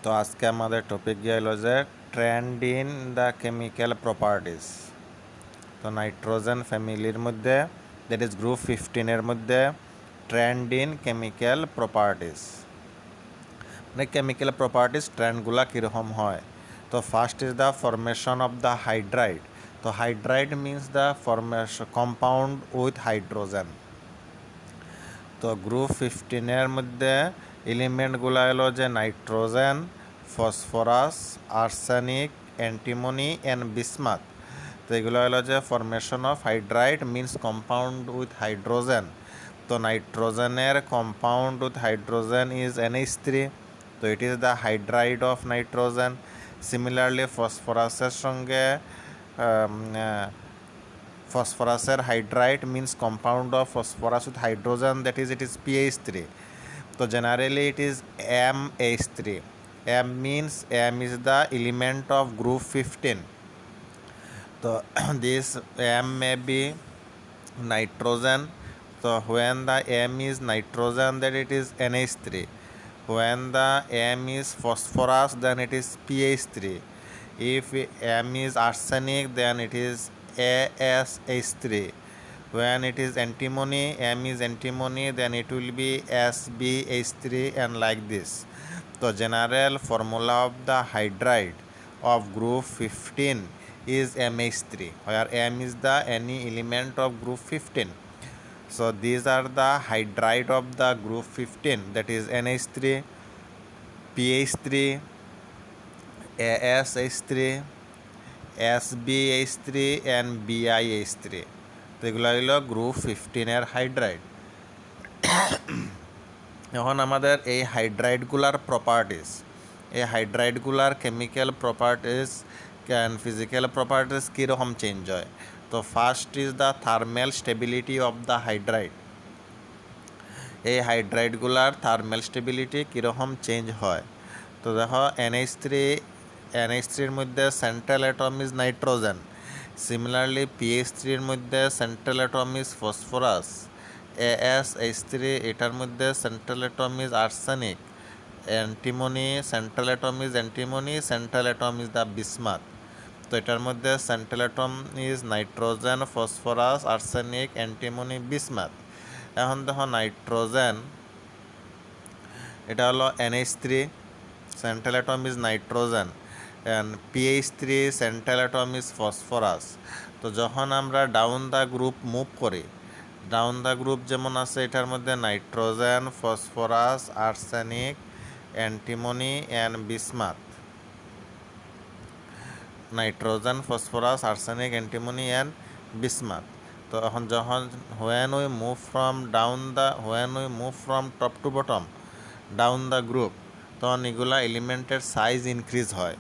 তো আজকে আমাদের টপিক গিয়ে হলো যে trend in the chemical properties. তো নাইট্রোজেন ফ্যামিলির মধ্যে দ্যাট ইজ গ্রুপ 15-এর মধ্যে ট্রেন্ড ইন কেমিক্যাল প্রপার্টিস, মানে কেমিক্যাল প্রপার্টিস ট্রেন্ডগুলা কীরকম হয়। তো first is the formation of the hydride. তো hydride means the formation compound with hydrogen. তো গ্রুপ 15-এর মধ্যে এলিমেন্টগুলো হলো যে nitrogen, phosphorus, arsenic, antimony and bismuth. তো এগুলো হলো যে formation of hydride means compound with hydrogen. তো নাইট্রোজেনের compound with hydrogen is NH3, তো it is the hydride of nitrogen. Similarly ফসফরাসের সঙ্গে ফসফরাসের hydride means compound of phosphorus with hydrogen, that is it is PH3. তো generally it is MH3. M means M is the element of group 15. So this M may be nitrogen. So when the M is nitrogen, then it is NH3. When the M is phosphorus, then it is PH3. If M is arsenic, then it is AsH3. When it is antimony, M is antimony, then it will be SbH3 and like this. The general formula of the hydride of group 15 is MH3, where M is the any element of group 15. So these are the hydride of the group 15, that is NH3, PH3, AsH3, SbH3 and BiH3. তো এগুলো হলো group 15-এর hydride. এখন আমাদের এই হাইড্রাইডগুলার properties, এই হাইড্রাইডগুলার chemical properties and physical properties কীরকম চেঞ্জ হয়। তো first is the thermal stability of the hydride. এই হাইড্রাইডগুলার থার্মাল স্টেবিলিটি কীরকম চেঞ্জ হয়। তো দেখো NH3-র মধ্যে central atom is nitrogen. Similarly PH3-র মধ্যে central atom is phosphorus. AsH3 এটার মধ্যে central atom is arsenic. Antimony central atom is antimony, central atom is the bismuth. তো এটার মধ্যে central atom is nitrogen, phosphorus, arsenic, antimony, bismuth. এখন দেখো nitrogen এটা হলো NH3, central atom is nitrogen, and PH3 central atom is phosphorus. তো যখন আমরা ডাউন দ্য গ্রুপ মুভ করি, ডাউন দ্য গ্রুপ যেমন আছে এটার মধ্যে nitrogen, phosphorus, arsenic, antimony and bismuth. Nitrogen, phosphorus, arsenic, antimony and bismuth. তো এখন যখন when we move from top to bottom down the group, তখন এগুলা এলিমেন্টের সাইজ ইনক্রিজ হয়।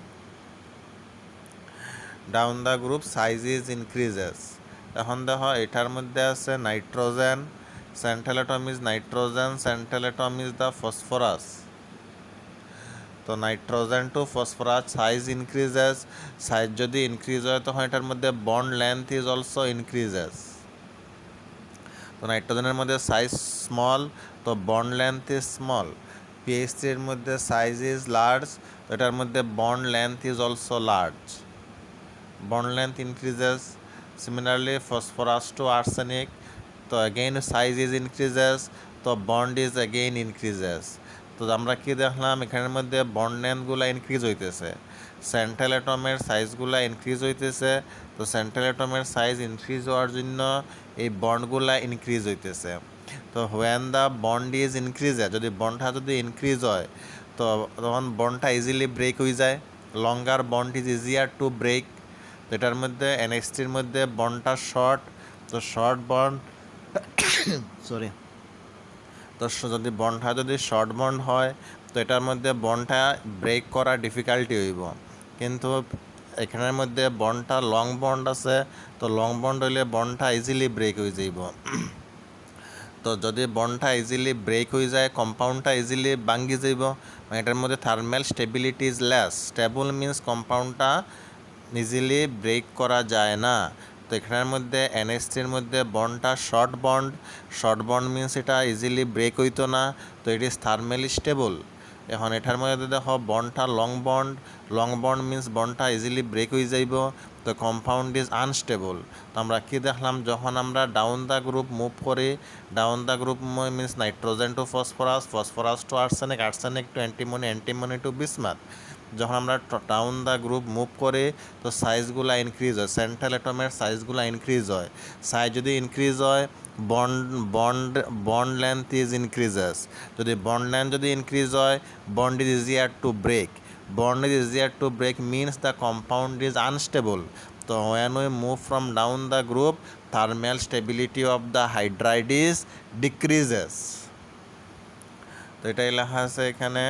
Down the group size is increases. এখন দেখো এটার মধ্যে আছে nitrogen, central atom is nitrogen, central atom is the phosphorus. তো nitrogen to phosphorus size increases. Size যদি ইনক্রিজ হয় তখন এটার মধ্যে bond length is also increases. তো নাইট্রোজেনের মধ্যে সাইজ স্মল, তো বন্ড লেন্থ ইজ স্মল। PH3-এর মধ্যে সাইজ ইজ লার্জ, তো এটার মধ্যে bond length is also large, bond length increases. Similarly phosphorus to arsenic, তো অ্যাগেইন সাইজ ইজ ইনক্রিজেস, তো বন্ড ইজ অ্যাগেইন ইনক্রিজেস। তো আমরা কি দেখলাম এখানের মধ্যে বন্ড লেন্থগুলো ইনক্রিজ হইতেছে, সেন্ট্রাল অ্যাটমের সাইজগুলো ইনক্রিজ হইতেছে। তো সেন্ট্রাল অ্যাটমের সাইজ ইনক্রিজ হওয়ার জন্য এই বন্ডগুলো ইনক্রিজ হইতেছে। তো হোয়েন দ্য বন্ড ইজ ইনক্রিজে, যদি বন্ডটা যদি ইনক্রিজ হয় তো তখন বন্ডটা ইজিলি ব্রেক হয়ে যায়। Longer bond is easier to break. তো এটার মধ্যে NH3-র মধ্যে বন্ডটা শর্ট, তো শর্ট বন্ড সরি তো যদি বন্ডটা যদি শর্ট বন্ড হয় তো এটার মধ্যে বন্ডটা ব্রেক করা ডিফিকাল্টি হইব। কিন্তু এখানের মধ্যে বন্ডটা লং বন্ড আছে, তো লং বন্ড হইলে বন্ডটা ইজিলি ব্রেক হয়ে যাইব। তো যদি বন্ডটা ইজিলি ব্রেক হয়ে যায় কম্পাউন্ডটা ইজিলি ভাঙ্গি যাইব। এটার মধ্যে thermal stability is less. Stable means কম্পাউন্ডটা ইজিলি ব্রেক করা যায় না। তো এখানের মধ্যে NH3-র মধ্যে বন্ডটা শর্ট বন্ড মিনস এটা ইজিলি ব্রেক হইতো না, তো ইট ইজ থার্মালি স্টেবল। এখন এটার মধ্যে দেখো বন্ডটা লং বন্ড মিন্স বন্ডটা ইজিলি ব্রেক হয়ে যাইব, তো কম্পাউন্ড ইজ আনস্টেবল। তো আমরা কি দেখলাম, যখন আমরা ডাউন দ্য গ্রুপ মুভ করি, down the group means nitrogen to phosphorus, phosphorus to arsenic, arsenic to antimony, antimony to bismuth. যখন আমরা ডাউন দ্য গ্রুপ মুভ করি তো সাইজগুলো ইনক্রিজ হয়, সেন্ট্রাল অ্যাটমের সাইজগুলো ইনক্রিজ হয়। সাইজ যদি ইনক্রিজ হয় বন্ড লেন্থ ইজ ইনক্রিজেস। যদি বন্ড লেন্থ যদি ইনক্রিজ হয়, bond is easier to break. Bond is easier to break means the compound is unstable. So when we move from down the group, thermal stability of the hydride is decreases. তো এটাই লেখা আছে এখানে,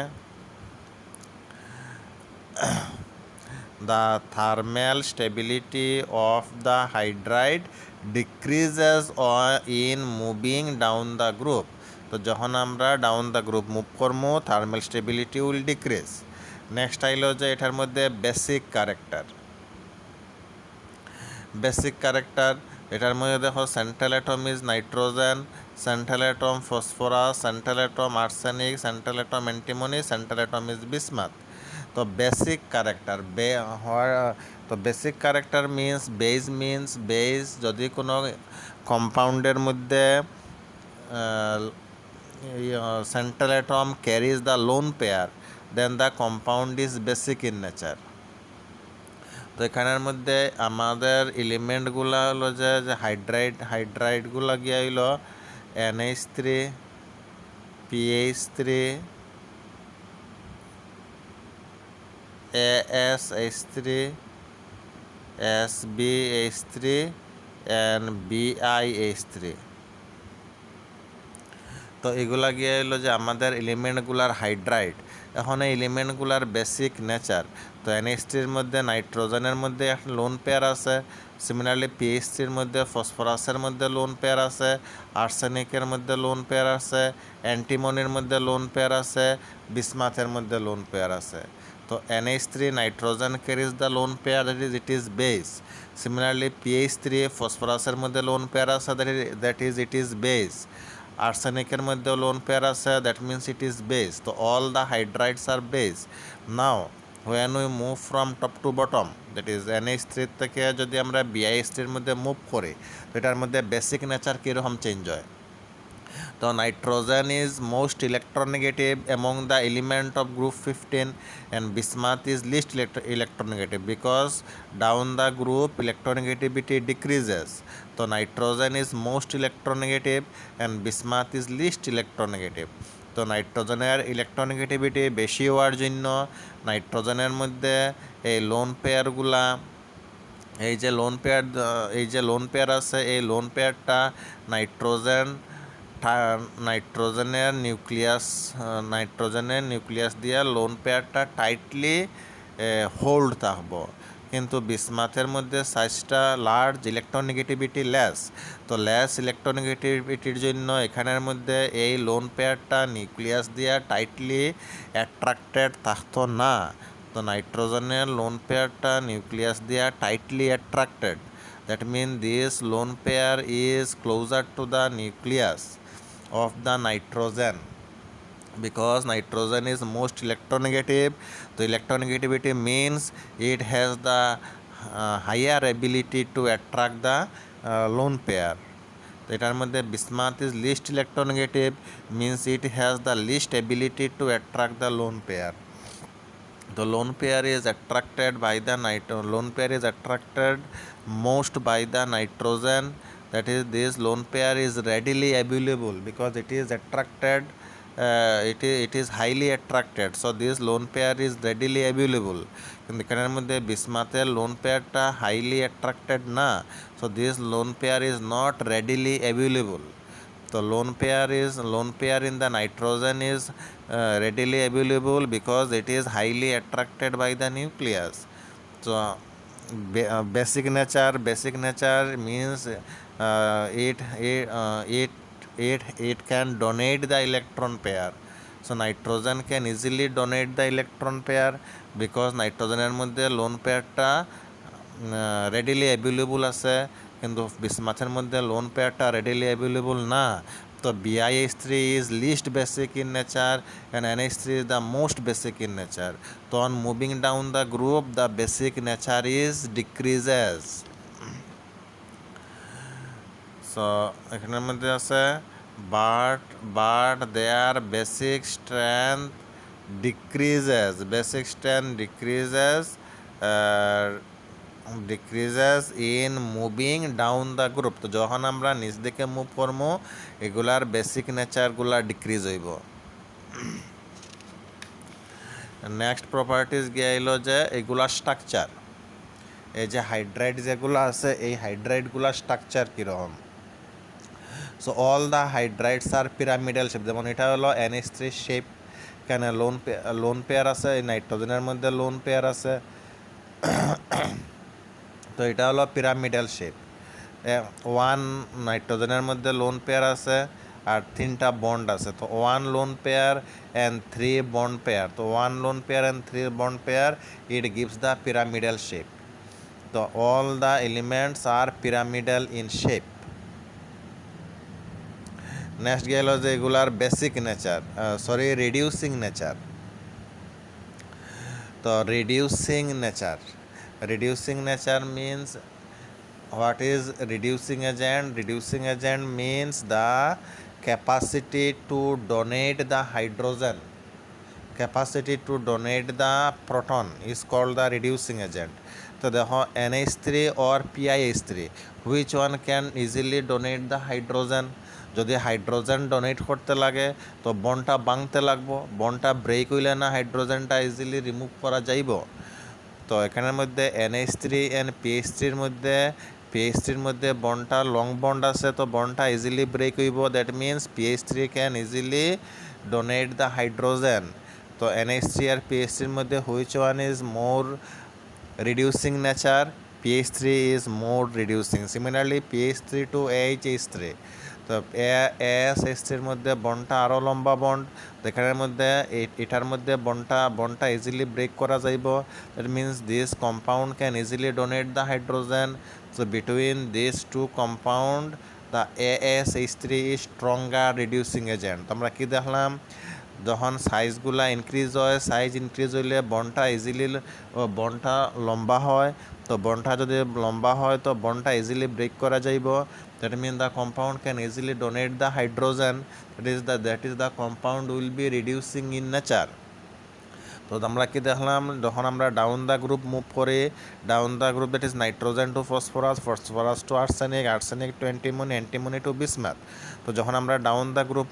the thermal stability of the hydride decreases in moving down the group. তো যখন আমরা down the group move করবো thermal stability will decrease. Next আইলো যে এটার মধ্যে বেসিক ক্যারেক্টার। বেসিক ক্যারেক্টার এটার মধ্যে দেখো central atom is nitrogen, central atom phosphorus, central atom arsenic, central atom antimony, central atom is bismuth. তো বেসিক ক্যারেক্টার তো বেসিক ক্যারেক্টার মিন্স বেস যদি কোনো কম্পাউন্ডের মধ্যে central atom carries the lone pair, then the compound is basic in nature. তো এখানের মধ্যে আমাদের এলিমেন্টগুলো হলো যে হাইড্রাইডগুলো গিয়ে হইলো NH3, PH3, ASH3, SbH3 and BiH3। তো এগুলা গিয়ে হলো যে আমাদের এলিমেন্টগুলার হাইড্রাইড। এখন এই এলিমেন্টগুলার বেসিক নেচার, তো NH3-র মধ্যে নাইট্রোজেনের মধ্যে একটা লোন পেয়ার আছে, সিমিলারলি PH3-র মধ্যে ফসফরাসের মধ্যে লোন পেয়ার আছে, আর্সেনিকের মধ্যে লোন পেয়ার আছে, অ্যান্টিমনির মধ্যে লোন পেয়ার আছে, বিসমাথের মধ্যে লোন পেয়ার আছে। তো NH3 nitrogen carries the lone pair, it is base. Similarly PH3 ফসফরাসের মধ্যে লোন পেয়ার আছে, ইট ইজ বেস। আর্সেনিকের মধ্যে লোন পেয়ার আছে, that means it is base. তো all the hydrides are base. Now when we move from top to bottom, that is NH3 থেকে যদি আমরা BiH3-র মধ্যে মুভ করি, তো এটার মধ্যে বেসিক নেচার কীরকম চেঞ্জ হয়। তো nitrogen is most electronegative among the element of group 15 and bismuth is least electronegative because down the group electronegativity decreases. তো nitrogen is most electronegative and bismuth is least electronegative. তো নাইট্রোজেনের electronegativity বেশি হওয়ার জন্য নাইট্রোজেনের মধ্যে এই লোন পেয়ারগুলা, এই যে লোন পেয়ার আছে, এই লোন পেয়ারটা নাইট্রোজেনের নিউক্লিয়াস দিয়ে লোন পেয়ারটা টাইটলি হোল্ড থাকবো। কিন্তু বিসমাথের মধ্যে সাইজটা লার্জ, ইলেকট্রোনেগেটিভিটি লেস। তো লেস ইলেকট্রোনেগেটিভিটির জন্য এখানের মধ্যে এই লোন পেয়ারটা নিউক্লিয়াস দিয়ে টাইটলি অ্যাট্রাক্টেড থাকতো না। তো নাইট্রোজেনের লোন পেয়ারটা নিউক্লিয়াস দিয়ে tightly attracted, that mean this lone pair is closer to the nucleus of the nitrogen because nitrogen is most electronegative. The electronegativity means it has the higher ability to attract the lone pair. তো এটার মধ্যে bismuth is least electronegative means it has the least ability to attract the lone pair. The lone pair is attracted most by the nitrogen. That is, this lone pair is readily available because it is attracted. It is highly attracted. So this lone pair is readily available. কিন্তু এখানের মধ্যে বিসমাথের loan পেয়ারটা highly attracted না, so this lone pair is not readily available. So lone pair in the nitrogen is readily available because it is highly attracted by the nucleus. So basic nature means it can donate the electron pair. So nitrogen can easily donate the electron pair because nitrogeনের মধ্যে loan পেয়ারটা readily available আছে, কিন্তু বিসমাথের মধ্যে loan পেয়ারটা readily available না। তো BiH3 is least basic in nature and NH3 is the most basic in nature. So on moving down the group, the basic nature is decreases. So এখানের মধ্যে আছে but their basic strength decreases in moving down the group. তো যখন আমরা নিচ দিকে move করবো এগুলার বেসিক নেচারগুলা ডিক্রিজ হইব। নেক্সট প্রপার্টিজ গিয়ে এলো যে এগুলার স্ট্রাকচার, এই যে হাইড্রাইড যেগুলো আছে এই হাইড্রাইডগুলার স্ট্রাকচার কীরকম। So all the hydrides are pyramidal shape, যেমন এটা হলো NH3 শেপ, এখানে লোন পেয়ার আছে, এই নাইট্রোজেনের মধ্যে লোন পেয়ার আছে। তো এটা হলো পিরামিডাল শেপ। ওয়ান নাইট্রোজেনের মধ্যে লোন পেয়ার আছে আর 3টা বন্ড আছে। তো 1 lone pair and 3 bond pair. তো 1 lone pair and 3 bond pair, it gives the pyramidal shape. তো all the elements are pyramidal in shape. Next গেল যে এগুলার বেসিক নেচার, রিডিউসিং নেচার। তো reducing nature means what is reducing agent? Reducing agent means the capacity to donate the hydrogen, capacity to donate the proton is called the reducing agent. তো দেখো NH3 or PiH3, which one can easily donate the hydrogen? যদি hydrogen donate করতে লাগে তো বন্ডটা ভাঙতে লাগবো, বন্ডটা break হইলে না হাইড্রোজেনটা ইজিলি রিমুভ করা যাইব। তো এখানের মধ্যে NH3 অ্যান্ড PH3-র মধ্যে বন্ডটা লং বন্ড আছে, তো বন্ডটা ইজিলি ব্রেক হইব। That means PH3 can easily donate the hydrogen. তো NH3 আর PH3-র মধ্যে which one is more reducing nature? PH3 is more reducing. Similarly PH3 to AH3, তো ASH3-র মধ্যে বন্ডটা আরও লম্বা বন্ড, এখানের মধ্যে এটার মধ্যে বন্ডটা ইজিলি ব্রেক করা যাইব। That means this compound can easily donate the hydrogen. So between this two compound the ASH3 is stronger reducing agent. আমরা কি দেখলাম, যখন সাইজগুলা ইনক্রিজ হয়, সাইজ ইনক্রিজ হইলে বন্ডটা লম্বা হয়। তো বন্ডটা যদি লম্বা হয় তো বন্ডটা ইজিলি ব্রেক করা যাইব। That mean the compound can easily donate the hydrogen. That is the compound will be reducing in nature. তো আমরা কি দেখলাম, যখন আমরা ডাউন দ্য গ্রুপ মুভ করি, down the group that is nitrogen to phosphorus to arsenic to antimony to bismuth. তো যখন আমরা ডাউন দ্য গ্রুপ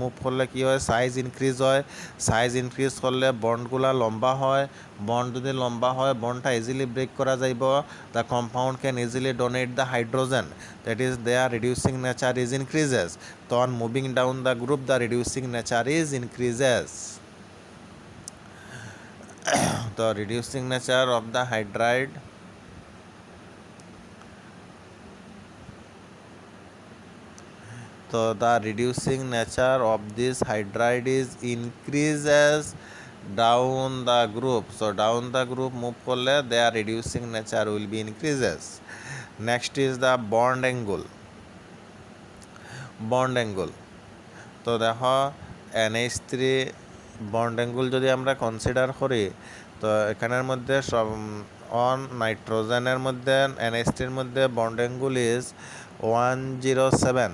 মুভ করলে কি হয়, সাইজ ইনক্রিজ হয়। সাইজ ইনক্রিজ করলে বন্ডগুলা লম্বা হয়। বন্ড যদি লম্বা হয় বন্ডটা ইজিলি ব্রেক করা যাইব। The compound can easily donate the hydrogen, that is their reducing nature is increases. তো on moving down the group the reducing nature is increases. The reducing nature of the hydride, so the reducing nature of this hydride is increases down the group. So down the group move করলে their reducing nature will be increases. Next is the bond angle. তো দেখো NH3 bond angle যদি আমরা consider করি, তো এখানের মধ্যে সব অন নাইট্রোজেনের মধ্যে NH3-র মধ্যে বন্ড অ্যাঙ্গেল ইজ 107।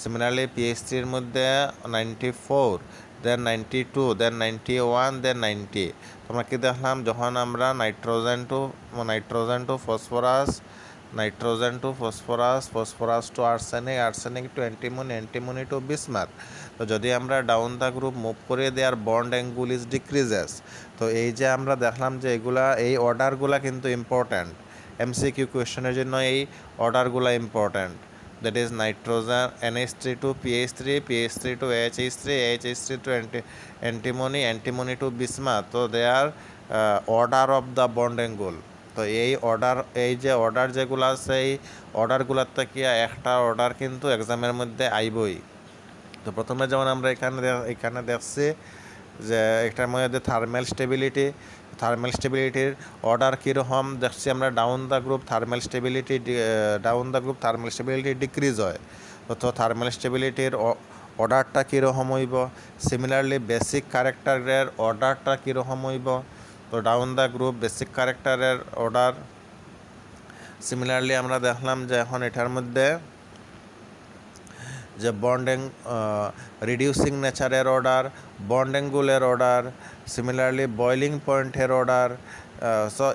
সিমিলারলি PH3-র মধ্যে 94, দেন 92, দেন 91, দেন 90। তোমরা কি দেখলাম, যখন আমরা nitrogen to phosphorus to arsenic to antimony to bismuth. তো যদি আমরা ডাউন দ্য গ্রুপ মুভ করে their bond angle is decreases. তো এই যে আমরা দেখলাম যে এই অর্ডারগুলা কিন্তু ইম্পর্ট্যান্ট, MCQ কোয়েশ্চেনের জন্য এই অর্ডারগুলা important. That is nitrogen NH3 to PH3 to AH3 to antimony to bismuth. তো they are order of the bond angle. তো এই যে অর্ডার যেগুলো আছে এই অর্ডারগুলোর থেকে একটা অর্ডার কিন্তু এক্সামের মধ্যে আইবই। তো প্রথমে যেমন আমরা এখানে দেখছি যে এটার মধ্যে থার্মাল স্টেবিলিটির অর্ডার কীরকম দেখছি আমরা, down the group thermal stability decrease হয়। তো থার্মাল স্টেবিলিটির অর্ডারটা কীরকম হইব, সিমিলারলি বেসিক ক্যারেক্টারের অর্ডারটা কীরকম হইব। তো ডাউন দ্য গ্রুপ বেসিক ক্যারেক্টারের অর্ডার সিমিলারলি আমরা দেখলাম যে এখন এটার মধ্যে যে বন্ডিং রিডিউসিং নেচারের অর্ডার, বন্ড অ্যাঙ্গুলের অর্ডার, সিমিলারলি বয়লিং পয়েন্টের অর্ডার। সো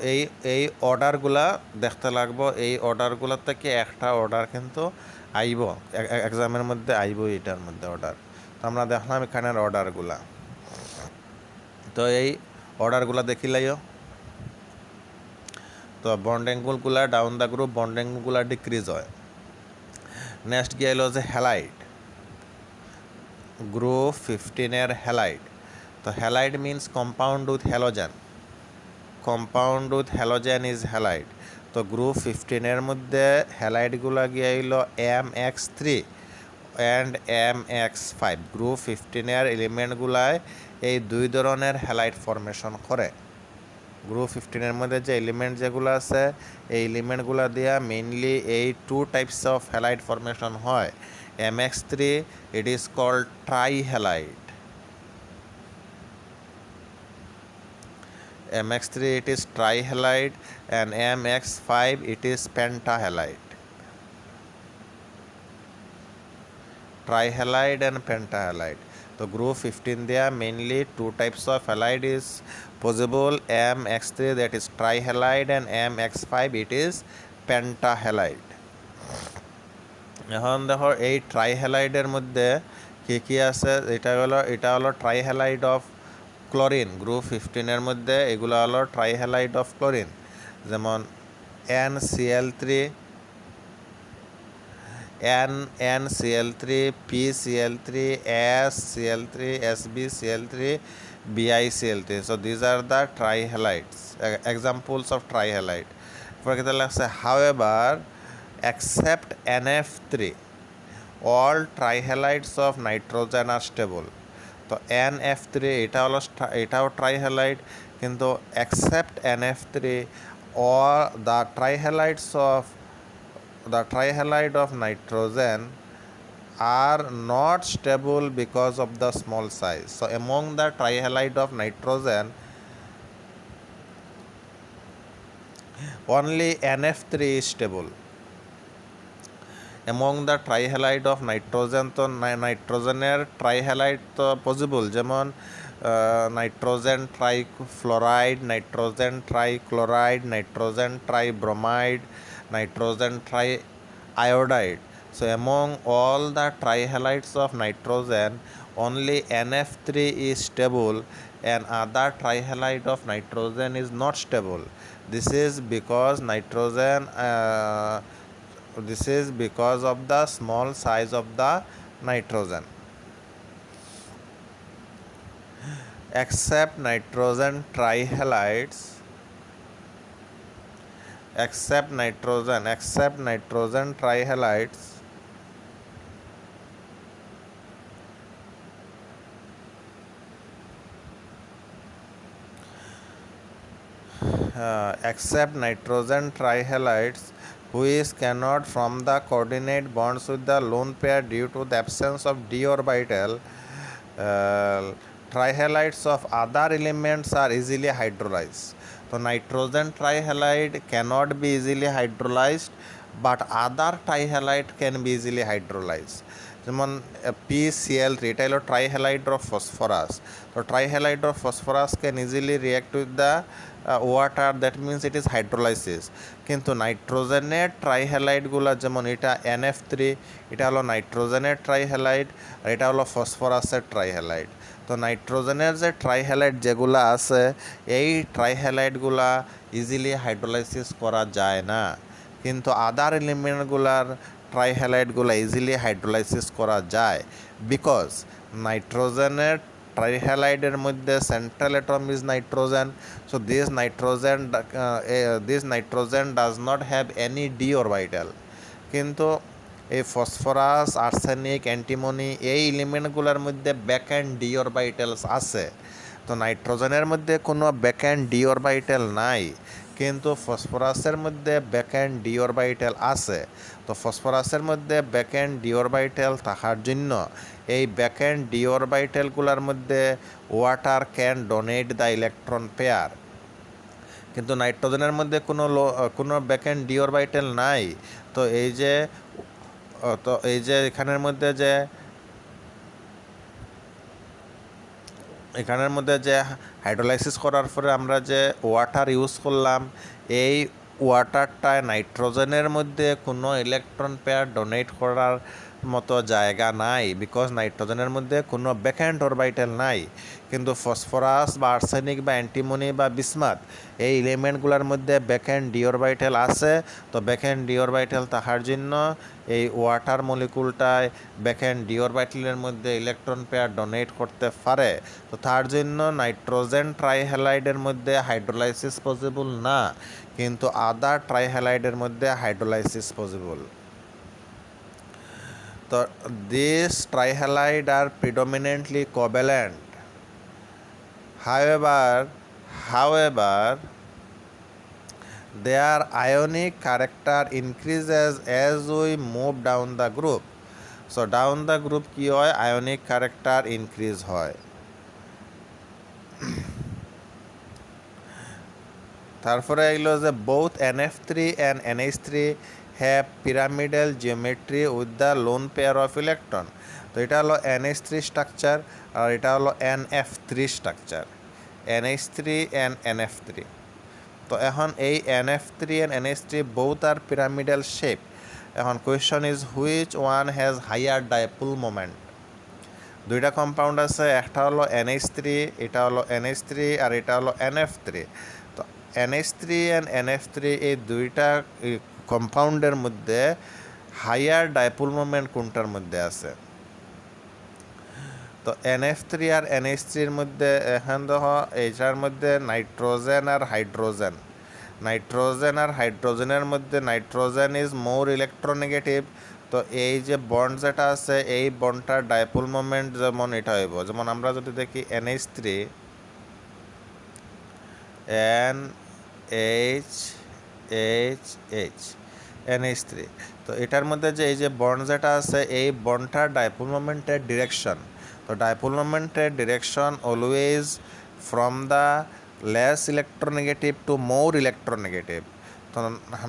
এই অর্ডারগুলা দেখতে লাগবো। এই অর্ডারগুলোর থেকে একটা অর্ডার কিন্তু আইব, এক্সামের মধ্যে আইব এটার মধ্যে অর্ডার। তো আমরা দেখলাম এখানের অর্ডারগুলা। তো এই অর্ডারগুলা দেখিলাইও। তো বন্ড অ্যাঙ্গুলগুলা ডাউন দ্য গ্রুপ বন্ড অ্যাঙ্গুলগুলা ডিক্রিজ হয়। নেক্সট গিয়ে এলো যে হ্যালাইড, গ্রুপ 15 হ্যালাইড। তো halide means compound with halogen, compound with halogen is halide. তো গ্রুপ 15 মধ্যে হ্যালাইডগুলো গিয়ে এলো MX3 অ্যান্ড MX5। গ্রুপ 15 এলিমেন্টগুলায় এই দুই ধরনের হ্যালাইড ফরমেশন করে। গ্রুপ 15 মধ্যে যে এলিমেন্ট যেগুলো আছে এই এলিমেন্টগুলো দিয়া মেইনলি এই 2 টাইপস অফ হ্যালাইড ফরমেশন হয়। MX3 it is called trihalide, MX3 it is trihalide, and MX5 it is pentahalide. Trihalide and pentahalide. So group 15 there mainly 2 types of halide is possible, MX3 that is trihalide and MX5 it is pentahalide. এখন দেখো এই ট্রাইহ্যালাইডের মধ্যে কী কী আছে, এটা হলো ট্রাইহ্যালাইড of chlorine. Group 15 মধ্যে এগুলো হলো ট্রাইহ্যালাইড অফ ক্লোরিন, যেমন NCl3, NCl3, PCl3, SCl3, SbCl3, BiCl3. So these are the trihalides, examples of trihalide. For example, however, except NF3, all trihalides of nitrogen are stable. তো NF3 এটাও ট্রাইহ্যালাইড, কিন্তু except NF3 all the trihalide of nitrogen are not stable because of the small size. So among the trihalide of nitrogen only NF3 is stable. Among the trihalide of nitrogen তো নাইট্রোজেনের ট্রাইহ্যালাইড তো possible, যেমন nitrogen trifluoride, nitrogen trichloride, nitrogen tribromide, nitrogen triiodide. So among all the trihalides of nitrogen only NF3 is stable and other trihalide of nitrogen is not stable. This is because of the small size of the nitrogen. Except nitrogen trihalides, except nitrogen trihalides except nitrogen trihalides which cannot form the coordinate bonds with the lone pair due to the absence of d orbital. Trihalides of other elements are easily hydrolyzed. So nitrogen trihalide cannot be easily hydrolyzed, but other trihalide can be easily hydrolyzed. যেমন PCl3 এটা হলো ট্রাইহ্যালাইড of phosphorus. তো trihalide of phosphorus can easily react with the water, that means it is hydrolysis. কিন্তু নাইট্রোজেনের ট্রাইহ্যালাইডগুলো যেমন এটা NF3 এটা হলো নাইট্রোজেনের ট্রাইহ্যালাইড, আর এটা হলো ফসফরাসের ট্রাইহ্যালাইড। তো নাইট্রোজেনের যে ট্রাইহ্যালাইড যেগুলো আছে এই ট্রাইহ্যালাইডগুলা ইজিলি হাইড্রোলাইসিস করা যায় না, কিন্তু আদার এলিমেন্টগুলার ট্রাইহ্যালাইডগুলো ইজিলি হাইড্রোলাইসিস করা যায়, বিকজ নাইট্রোজেনের ট্রাইহ্যালাইডের মধ্যে central atom is nitrogen. So this nitrogen does not have any D orbital. কিন্তু এই ফসফরাস, আর্সেনিক, অ্যান্টিমনি এই এলিমেন্টগুলোর মধ্যে ব্যাক অ্যান্ড ডি অরবিটালস আছে। তো নাইট্রোজেনের মধ্যে কোনো ব্যাক অ্যান্ড ডি অরবিটাল নাই, কিন্তু ফসফরাসের মধ্যে ব্যাকএন্ড ডি অরবিটাল আছে। তো ফসফরাসের মধ্যে ব্যাকএন্ড ডি অরবিটাল থাকার জন্য এই ব্যাকএন্ড ডি অরবিটালগুলোর মধ্যে water can donate the electron pair. কিন্তু নাইট্রোজেনের মধ্যে কোনো ব্যাকএন্ড ডি অরবিটাল নাই। তো এই যে এখানের মধ্যে যে হাইড্রোলাইসিস করার পরে আমরা যে ওয়াটার ইউজ করলাম, এই ওয়াটারটায় নাইট্রোজেনের মধ্যে কোনো ইলেকট্রন পেয়ার ডোনেট করার মতো জায়গা নাই, বিকজ নাইট্রোজেনের মধ্যে কোনো ব্যাকএন্ড অরবিটাল নাই। কিন্তু ফসফরাস বা আর্সেনিক বা অ্যান্টিমনি বা বিসমাথ এই এলিমেন্টগুলোর মধ্যে ব্যাকএন্ড ডি অরবিটাল আছে। তো ব্যাকএন্ড ডি অরবিটাল থাকার জন্য এই ওয়াটার মলিকুলটায় ব্যাকএন্ড ডি অরবিটালের মধ্যে ইলেকট্রন পেয়ার ডোনেট করতে পারে। তো তার জন্য নাইট্রোজেন ট্রাইহ্যালাইডের মধ্যে হাইড্রোলাইসিস পসিবল না, কিন্তু আদার ট্রাইহ্যালাইডের মধ্যে হাইড্রোলাইসিস পসিবল। তো this trihalide are predominantly covalent. However, their ionic character increases as we move down the group. So down the group কি হয়, ionic character increase হয়। তারপরে এগুলো যে both NF3 and NH3 have pyramidal geometry with the lone pair of electron. তো এটা হলো NH3 structure আর এটা হলো NF3 structure, NH3 and NF3। তো এখন এই NF3 and NH3 both are pyramidal shape। এখন question is which one has higher dipole moment. দুইটা কম্পাউন্ড আছে, একটা হলো NH3, এটা হলো NH3 আর এটা হলো NF3। তো NH3 and NF3 এই দুইটা কম্পাউন্ডের মধ্যে হাইয়ার ডাইপোল মোমেন্ট কোনটার মধ্যে আছে? তো NF3 আর NH3-র মধ্যে এখন দেখো এইটার মধ্যে নাইট্রোজেন আর হাইড্রোজেনের মধ্যে নাইট্রোজেন ইজ মোর ইলেকট্রোনেগেটিভ। তো এই যে বন্ড যেটা আছে এই বন্ডটার ডাইপোল মোমেন্ট যেমন এটা হইব, যেমন আমরা যদি দেখি NH3 NH3, তো এটার মধ্যে যে এই যে বন্ড যেটা আছে এই বন্ডটার ডাইপোল মোমেন্টের ডিরেকশন, তো ডাইপোল মোমেন্টের direction always from the less electronegative to more electronegative. তো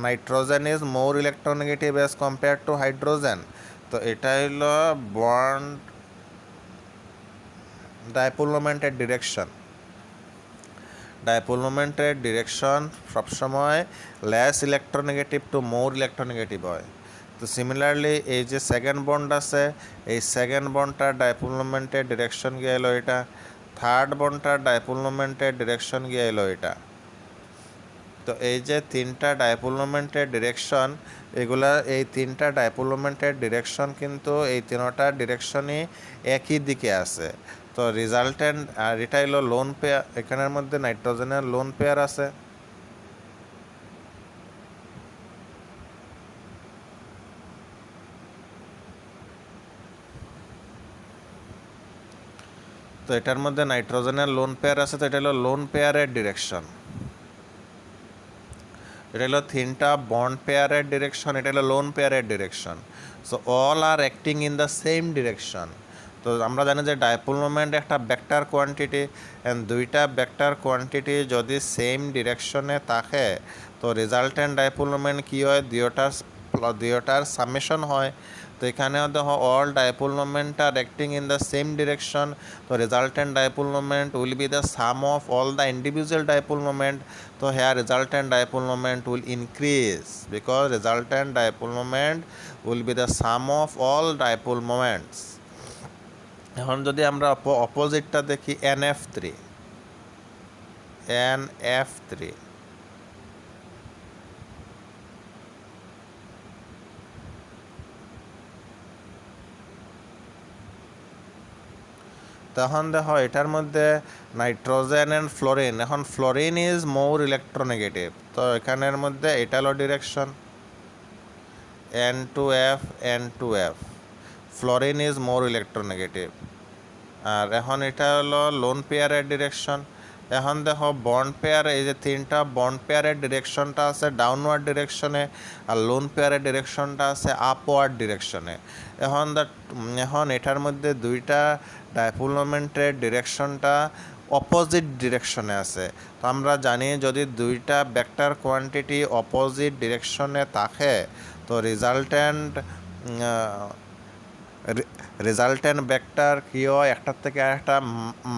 nitrogen is more electronegative as compare to hydrogen. তো এটা হলো বন্ড ডাইপোল মোমেন্টের ডিরেকশন। ডাইপোল মোমেন্টের ডিরেকশন সবসময় less electronegative to more electronegative হয়। তো সিমিলারলি এই যে সেকেন্ড বন্ড আছে এই সেকেন্ড বন্ডটার ডাইপোল মোমেন্টের ডিরেকশন গিয়ে এলো এটা, থার্ড বন্ডটার ডাইপোল মোমেন্টের ডিরেকশন গিয়ে এলো এটা। তো এই যে তিনটা ডাইপোল মোমেন্টের ডিরেকশন, এই তিনটা ডাইপোল মোমেন্টের ডিরেকশন কিন্তু এই তিনটা ডিরেকশনই একই দিকে আছে। তো রিজাল্টেন্ট আর এটা হলো লোন পেয়ার, এখানের মধ্যে নাইট্রোজেনের লোন পেয়ার আছে। তো এটার মধ্যে নাইট্রোজেনের লোন পেয়ার আছে, তো এটা হলো লোন পেয়ারের ডিরেকশন। এটা হলো তিনটা বন্ড পেয়ারের ডিরেকশন, এটা হলো লোন পেয়ারের direction. So all are acting in the same direction. তো আমরা জানি যে ডাইপোল মোমেন্ট একটা ভেক্টর কোয়ান্টিটি, অ্যান্ড দুইটা ভেক্টর কোয়ান্টিটি যদি সেম ডিরেকশনে থাকে তো রেজাল্টেন্ট ডাইপোল মোমেন্ট কী হয়, দুইটার সামেশন হয়। তো এখানেও দেখো all dipole moment are acting in the same direction. তো resultant dipole moment will be the sum of all the individual dipole moment. তো here resultant dipole moment will increase because resultant dipole moment will be the sum of all dipole moments. এখন যদি আমরা অপোজিটটা দেখি NF3, তখন দেখো এটার মধ্যে nitrogen and fluorine. এখন ফ্লোরিন ইজ মোর ইলেকট্রোনেগেটিভ, তো এখানের মধ্যে এটা হলো direction N2F, fluorine is more electronegative. আর এখন এটা হলো লোন পেয়ারের ডিরেকশন এখন দেখো বন্ড পেয়ার, এই যে তিনটা বন্ড পেয়ারের ডিরেকশনটা আছে ডাউনওয়ার্ড ডিরেকশনে, আর লোন পেয়ারের ডিরেকশনটা আছে আপওয়ার্ড ডিরেকশনে। এখন এটার মধ্যে দুইটা ডাইপোল মোমেন্টের ডিরেকশনটা অপোজিট ডিরেকশনে আছে। তো আমরা জানি যদি দুইটা ভেক্টর কোয়ান্টিটি অপোজিট ডিরেকশনে থাকে তো রেজাল্টেন্ট ভেক্টর কী হয়, একটার থেকে আরেকটা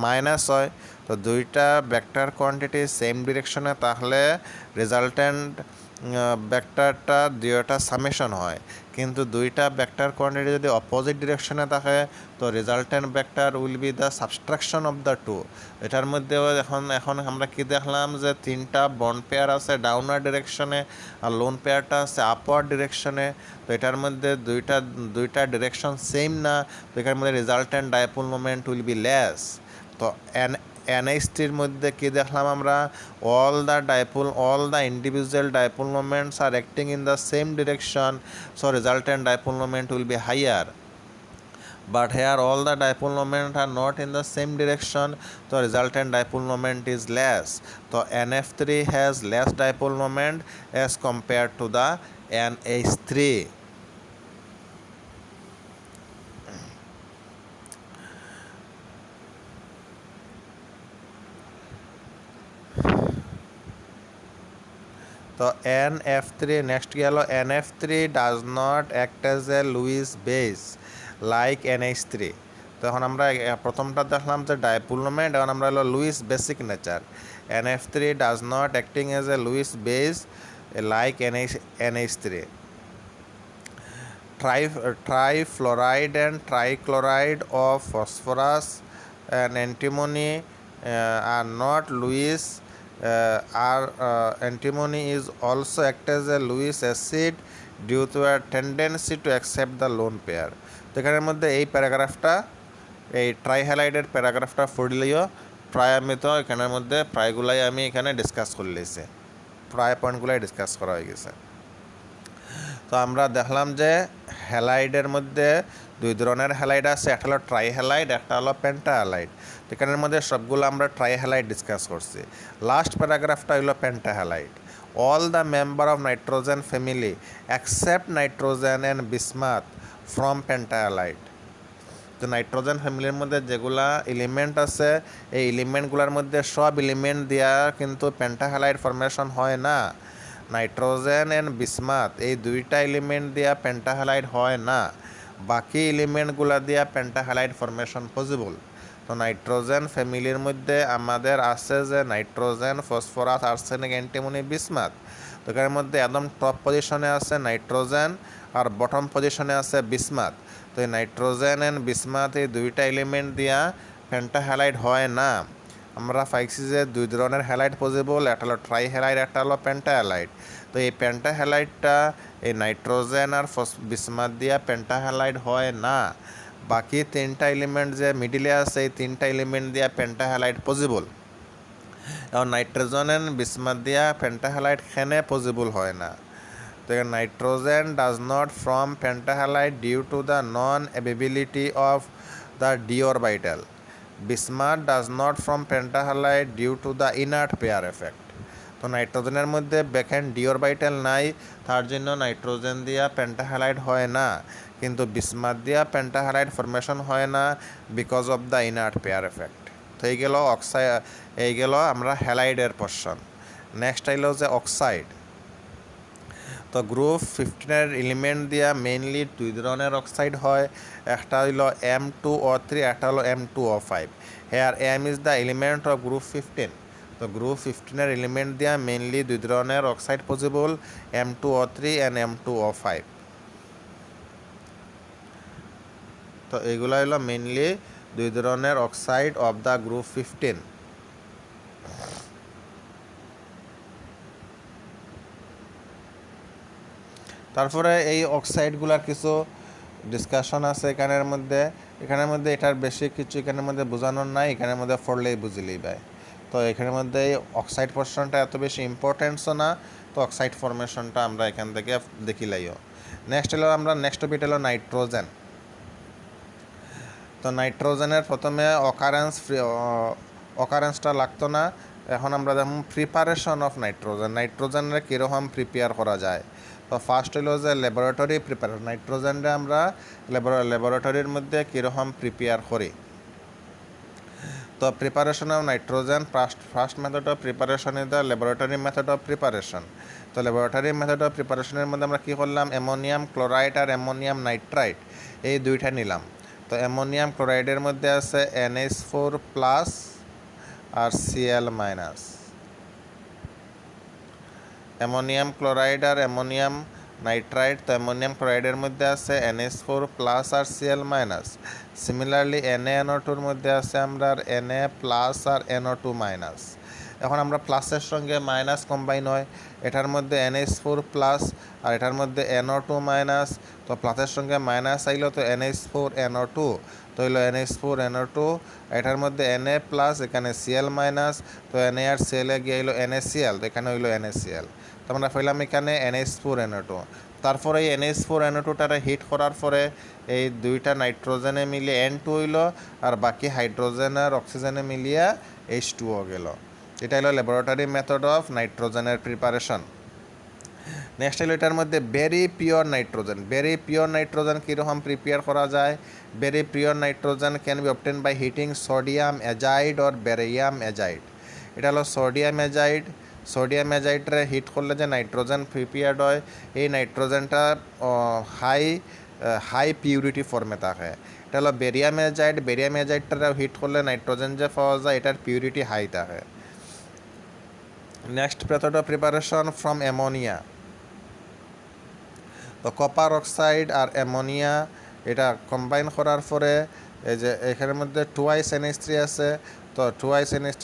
মাইনাস হয়। তো দুইটা ভেক্টর কোয়ান্টিটি সেম ডিরেকশনে থাকলে রেজাল্টেন্ট ভেক্টরটা দুইটা সামেশন হয়। কিন্তু দুইটা ভেক্টর কোয়ান্টিটি যদি অপোজিট ডিরেকশনে থাকে তো resultant vector will be the subtraction of the two. এটার মধ্যেও এখন আমরা কি দেখলাম যে তিনটা বন্ড পেয়ার আছে ডাউনওয়ার্ড ডিরেকশনে আর লোন পেয়ারটা আছে আপওয়ার্ড ডিরেকশনে। তো এটার মধ্যে দুইটা ডিরেকশন সেম না, তো এটার মধ্যে resultant dipole moment will be less. তো NH3 মধ্যে কি দেখলাম আমরা, all the individual dipole moments are acting in the same direction, so resultant dipole moment will be higher. But here all the dipole moments are not in the same direction, so resultant dipole moment is less. So NF3 has less dipole moment as compared to the NH3. তো NF3 next গেল, NF3 does not act as a Lewis base like NH3। তো এখন আমরা প্রথমটা দেখলাম যে dipole moment, এখন আমরা হলো Lewis basic nature. NF3 does not acting as a Lewis base like NH3. Trifluoride and trichloride of phosphorus and antimony are not Lewis. Antimony is also act as a Lewis acid due to a tendency to accept the lone pair. তো এখানের মধ্যে এই প্যারাগ্রাফটা, এই ট্রাইহ্যালাইডের প্যারাগ্রাফটা পড়লেও প্রায় আমি তো এখানের মধ্যে প্রায়গুলাই আমি এখানে ডিসকাস করে লিয়েছি, প্রায় পয়েন্টগুলাই ডিসকাস করা হয়ে গেছে। তো আমরা দেখলাম যে হ্যালাইডের মধ্যে দুই ধরনের হ্যালাইড আছে, একটা হলো ট্রাইহ্যালাইড, একটা হলো পেন্টাহ্যালাইড। এখানের মধ্যে সবগুলো আমরা ট্রাইহ্যালাইড ডিসকাস করছি। লাস্ট প্যারাগ্রাফটা হলো pentahalide. All the member of nitrogen family accept nitrogen and bismuth from pentahalide. তো নাইট্রোজেন ফ্যামিলির মধ্যে যেগুলা এলিমেন্ট আছে এই এলিমেন্টগুলোর মধ্যে সব এলিমেন্ট দিয়া কিন্তু পেন্টাহ্যালাইড ফর্মেশন হয় না। নাইট্রোজেন অ্যান্ড বিসমাথ এই দুইটা এলিমেন্ট দিয়া পেন্টাহ্যালাইড হয় না, বাকি এলিমেন্টগুলা দিয়া পেন্টাহ্যালাইড ফর্মেশন পসিবল। তো নাইট্রোজেন ফ্যামিলির মধ্যে আমাদের আছে যে nitrogen, phosphorus, arsenic, antimony, bismuth. তো এর মধ্যে একদম টপ পজিশনে আছে নাইট্রোজেন আর বটম পজিশনে আছে বিসমাথ। তো এই নাইট্রোজেন অ্যান্ড বিসমাথ এই দুইটা এলিমেন্ট দিয়া পেন্টাহ্যালাইড হয় না। আমরা পাইছি যে দুই ধরনের হ্যালাইড পসিবল, একটা হলো ট্রাইহ্যালাইড, একটা হলো পেন্টাহ্যালাইড। তো এই পেন্টাহ্যালাইডটা এই নাইট্রোজেন আর বিসমাথ দিয়া পেন্টাহ্যালাইড হয় না, বাকি তিনটা এলিমেন্ট যে মিডিলে আছে এই তিনটা এলিমেন্ট দিয়া পেন্টাহ্যালাইড পসিবল। এবং নাইট্রোজেন অ্যান্ড বিসমাথ দিয়া পেন্টাহ্যালাইড খেনে পসিবল হয় না। তো nitrogen does not form pentahalide due to the non availability of the d orbital. Bismuth does not form pentahalide due to the inert pair effect. তো নাইট্রোজেনের মধ্যে vacant D orbital নাই, তার জন্য নাইট্রোজেন দিয়া পেন্টাহ্যালাইড হয় না, কিন্তু বিসমাথ দিয়া পেন্টাহ্যালাইড ফর্মেশন হয় না because of the inert pair effect. তো এই গেল আমরা হ্যালাইডের পোর্শন। নেক্সট আইল যে অক্সাইড। তো গ্রুপ 15 এলিমেন্ট দিয়া মেইনলি দুই ধরনের অক্সাইড হয়, একটা হইল M2O3, একটা হলো M2O5। Here M is the element of group 15। তো গ্রুপ 15 এলিমেন্ট দিয়া মেইনলি দুই ধরনের oxide possible, M2O3 and M2O5। তো এগুলো হলো মেইনলি দুই ধরনের অক্সাইড অফ দ্য গ্রুপ 15। তারপরে এই অক্সাইডগুলোর কিছু ডিসকাশন আছে এখানের মধ্যে এটার বেশি কিছু এখানের মধ্যে বোঝানোর নাই, এখানের মধ্যে পড়লেই বুঝলেই ভাই। তো এখানের মধ্যে এই অক্সাইড পোর্শনটা এত বেশি ইম্পর্টেন্টসও না, তো অক্সাইড ফর্মেশনটা আমরা এখান থেকে দেখিলাইও। নেক্সট টপিক হলো নাইট্রোজেন। তো নাইট্রোজেনের প্রথমে অকারেন্সটা লাগতো না। এখন আমরা দেখুন প্রিপারেশন অফ নাইট্রোজেন, নাইট্রোজেনরে কীরকম প্রিপেয়ার করা যায়। তো ফার্স্ট হইল যে ল্যাবরেটরি প্রিপারেশন, নাইট্রোজেনরে আমরা ল্যাবরেটরির মধ্যে কীরকম প্রিপেয়ার করি। তো preparation of nitrogen, first method of preparation is the laboratory method of preparation. তো ল্যাবরেটরি মেথড অফ প্রিপারেশনের মধ্যে আমরা কী করলাম, অ্যামোনিয়াম ক্লোরাইড আর অ্যামোনিয়াম নাইট্রাইট এই দুইটা নিলাম। তো অ্যামোনিয়াম ক্লোরাইডের মধ্যে আছে NH4+ আর Cl-। অ্যামোনিয়াম ক্লোরাইড আর অ্যামোনিয়াম নাইট্রাইট, তো অ্যামোনিয়াম ক্লোরাইডের মধ্যে আছে NH4+ আর Cl-। সিমিলারলি NaNO2-র মধ্যে আছে আমরা Na+ আর NO2-। এখন আমরা প্লাসের সঙ্গে মাইনাস কম্বাইন হয়, এটার মধ্যে NH4+ আর এটার মধ্যে NO2-। তো প্লাসের সঙ্গে মাইনাস আইলো তো NH4NO2, তো হইলো NH4NO2, এটার মধ্যে Na+, এখানে Cl-, তো Na আর Cl গিয়ে হইলো NaCl, তো এখানে হইলো NaCl। তো আমরা পেলাম এখানে NH4NO2। তারপরে এই NH4NO2টারে হিট করার পরে এই দুইটা নাইট্রোজেনে মিলিয়ে N2 হইলো, আর বাকি হাইড্রোজেন আর অক্সিজেনে মিলিয়ে H2O গেল। এটা হলো ল্যাবরেটরি মেথড অফ নাইট্রোজেনের প্রিপারেশন। নেক্সট হলো এটার মধ্যে very pure nitrogen. Very pure nitrogen কীরকম প্রিপেয়ার করা যায়। Very pure nitrogen can be obtain by heating sodium azide or barium azide. এটা হলো সোডিয়াম অ্যাজাইড। সোডিয়াম অ্যাজাইডরে হিট করলে যে নাইট্রোজেন প্রিপেয়ার্ড হয়, এই নাইট্রোজেনটা হাই পিউরিটি ফর্মে থাকে। এটা হলো বেরিয়াম অ্যাজাইড। বেরিয়াম অ্যাজাইডটা হিট করলে নাইট্রোজেন যে পাওয়া যায় এটার পিউরিটি হাই থাকে। Next method of preparation from ammonia. তো কপার অক্সাইড আর অ্যামোনিয়া এটা কম্বাইন করার পরে এই যে এখানের মধ্যে 2 NH3 আছে, তো 2 NH3